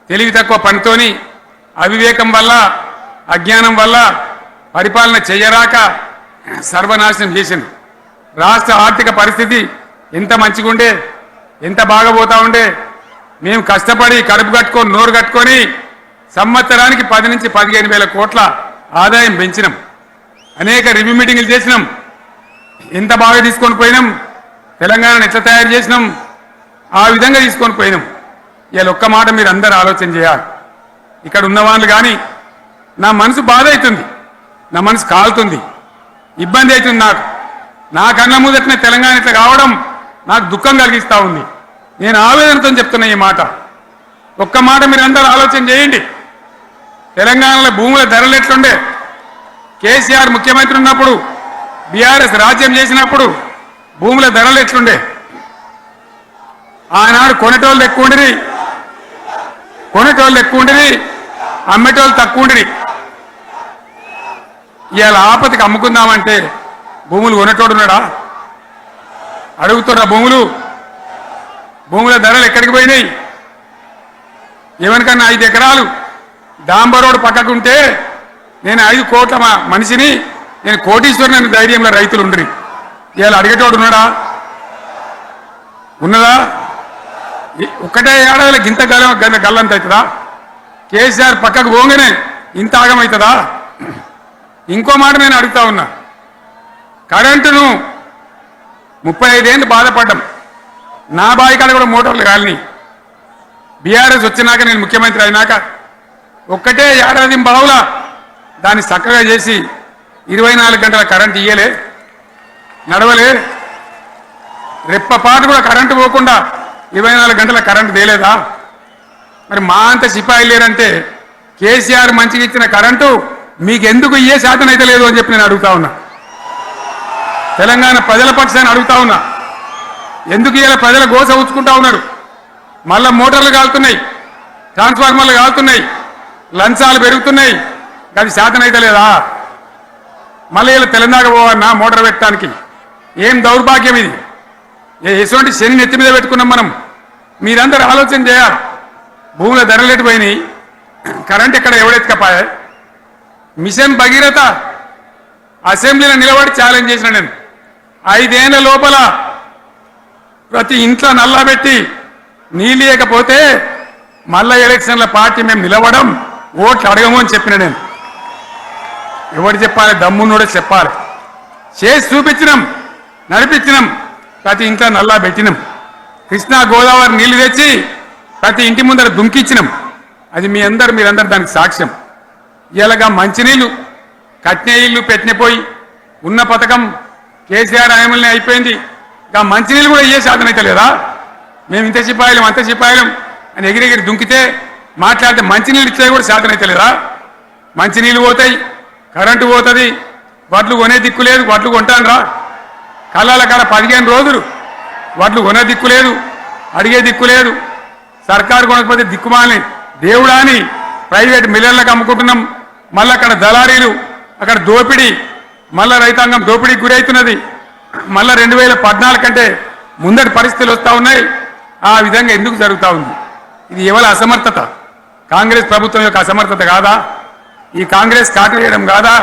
తెలివి తక్కువ పనితోని అవివేకం వల్ల అజ్ఞానం వల్ల పరిపాలన చేయరాక సర్వనాశనం చేసింది. రాష్ట్ర ఆర్థిక పరిస్థితి ఎంత మంచిగా ఉండే, ఎంత బాగా పోతా ఉండే. మేము కష్టపడి కడుపు కట్టుకొని నోరు కట్టుకొని సంవత్సరానికి 10 నుంచి 15 వేల కోట్ల ఆదాయం పెంచినాం. అనేక రివ్యూ మీటింగ్లు చేసినాం. ఎంత బాగా తీసుకొని పోయినాం, తెలంగాణను ఎట్లా తయారు చేసినాం, ఆ విధంగా తీసుకొని పోయినాం. ఇలా ఒక్క మాట మీరు అందరూ ఆలోచన చేయాలి. ఇక్కడ ఉన్న వాళ్ళు కానీ నా మనసు బాధ అవుతుంది, నా మనసు కాలుతుంది, ఇబ్బంది అవుతుంది. నా కళ్ళ ముందటనే తెలంగాణ ఇట్లా కావడం నాకు దుఃఖం కలిగిస్తూ ఉంది. నేను ఆవేదనతో చెప్తున్నా ఈ మాట. ఒక్క మాట మీరు అందరూ ఆలోచన చేయండి. తెలంగాణలో భూముల ధరలు ఎట్లుండే, కేసీఆర్ ముఖ్యమంత్రి ఉన్నప్పుడు బీఆర్ఎస్ రాజ్యం చేసినప్పుడు భూముల ధరలు ఎట్లుండే? ఆనాడు కొనేటోళ్ళు ఎక్కువ ఉండిరి, అమ్మేటోళ్ళు తక్కువ ఉండిరి. ఇవాళ ఆపతికి అమ్ముకుందామంటే భూములు కొనేటోడున్నాడా? అడుగుతున్నా భూముల ధరలు ఎక్కడికి పోయినాయి? ఎవరికన్నా 5 ఎకరాలు డాంబర్ రోడ్ పక్కకుంటే నేను 5 కోట్ల మనిషిని, నేను కోటీశ్వరుని ధైర్యంలో రైతులు ఉండరు. ఇవాళ అడిగేటోడు ఉన్నాడా? ఉన్నదా? ఒక్కటే ఏడాదిలో గింత గల్లంత అవుతుందా? కేసీఆర్ పక్కకు పోగానే ఇంత ఆగమవుతుందా? ఇంకో మాట నేను అడుగుతా ఉన్నా. కరెంటును 35 ఏళ్ళు బాధపడ్డాం. నా బాయికాడ కూడా మోటార్లు కాలినాయి. బీఆర్ఎస్ వచ్చినాక నేను ముఖ్యమంత్రి అయినాక ఒక్కటే ఏడాది బావులా దాన్ని చక్కగా చేసి 24 గంటల కరెంటు ఇయ్యలే, నడవలే. రెప్పపాటు కూడా కరెంటు పోకుండా 24 గంటల కరెంటు తేలేదా? మరి మా అంత సిపాయి లేరంటే కేసీఆర్ మంచిగా ఇచ్చిన కరెంటు మీకెందుకు ఇయ్యే శాతం అయితే లేదు అని చెప్పి నేను అడుగుతా ఉన్నా. తెలంగాణ ప్రజల పక్షాన్ని అడుగుతా ఉన్నా. ఎందుకు ఇలా ప్రజల గోస ఉంచుకుంటా ఉన్నారు? మళ్ళా మోటార్లు కాలుతున్నాయి, ట్రాన్స్ఫార్మర్లు కాలుతున్నాయి, లంచాలు పెరుగుతున్నాయి. అది శాతం అయితే లేదా? మళ్ళీ ఇలా తెలంగాణ పోవన్నా మోటార్ పెట్టడానికి? ఏం దౌర్భాగ్యం ఇది! ఎటువంటి శని నెత్తి మీద పెట్టుకున్నాం మనం. మీరందరూ ఆలోచన చేయాలి. భూముల ధరలు ఎటుపోయినాయి, కరెంట్ ఎక్కడ ఎవడెత్తుకపోయా? మిషన్ భగీరథ అసెంబ్లీలో నిలబడి ఛాలెంజ్ చేసిన నేను. 5 ఏళ్ల లోపల ప్రతి ఇంట్లో నల్లా పెట్టి నీళ్ళు లేకపోతే మళ్ళా ఎలక్షన్ల పార్టీ మేము నిలవడం, ఓట్లు అడగము అని చెప్పిన నేను. ఎవరు చెప్పాలి? దమ్మున్నోడే చెప్పాలి. చేసి చూపించినాం, నడిపించినాం. ప్రతి ఇంట్లో నల్లా పెట్టినాం. కృష్ణా గోదావరి నీళ్లు తెచ్చి ప్రతి ఇంటి ముందర దుంకిచ్చినాం. అది మీరందరూ దానికి సాక్ష్యం. ఇలాగా మంచినీళ్ళు కట్నే ఇల్లు పెట్టినపోయి ఉన్న పథకం కేసీఆర్ ఆయమల్ని అయిపోయింది. ఇంకా మంచినీళ్ళు కూడా ఇయ్యే శాతం అయితే లేదా? మేము ఇంత సిపాయిలం అంత సిపాయిలం అని ఎగిరెగిరి దుంకితే మాట్లాడితే మంచినీళ్ళు ఇచ్చే కూడా శాతం అయితే లేదా? మంచినీళ్ళు పోతాయి, కరెంటు పోతుంది, వడ్లు కొనే దిక్కు లేదు. వడ్లు కొంటాను రా, కళ్ళల కాడ 15 రోజులు వడ్లు కొనే దిక్కు లేదు, అడిగే దిక్కు లేదు. సర్కారు కొనకపోతే దిక్కుమాలని దేవుడా అని ప్రైవేట్ మిల్లర్లకు అమ్ముకుంటున్నాం. మళ్ళీ అక్కడ దళారీలు, అక్కడ దోపిడీ, మళ్ళా రైతాంగం దోపిడీకి గురవుతున్నది. మళ్ళా 2014 కంటే ముందటి పరిస్థితులు వస్తూ ఉన్నాయి. ఆ విధంగా ఎందుకు జరుగుతూ ఉంది? ఇది ఎవరి అసమర్థత? కాంగ్రెస్ ప్రభుత్వం యొక్క అసమర్థత కాదా? ఈ కాంగ్రెస్ కాటు వేయడం కాదా?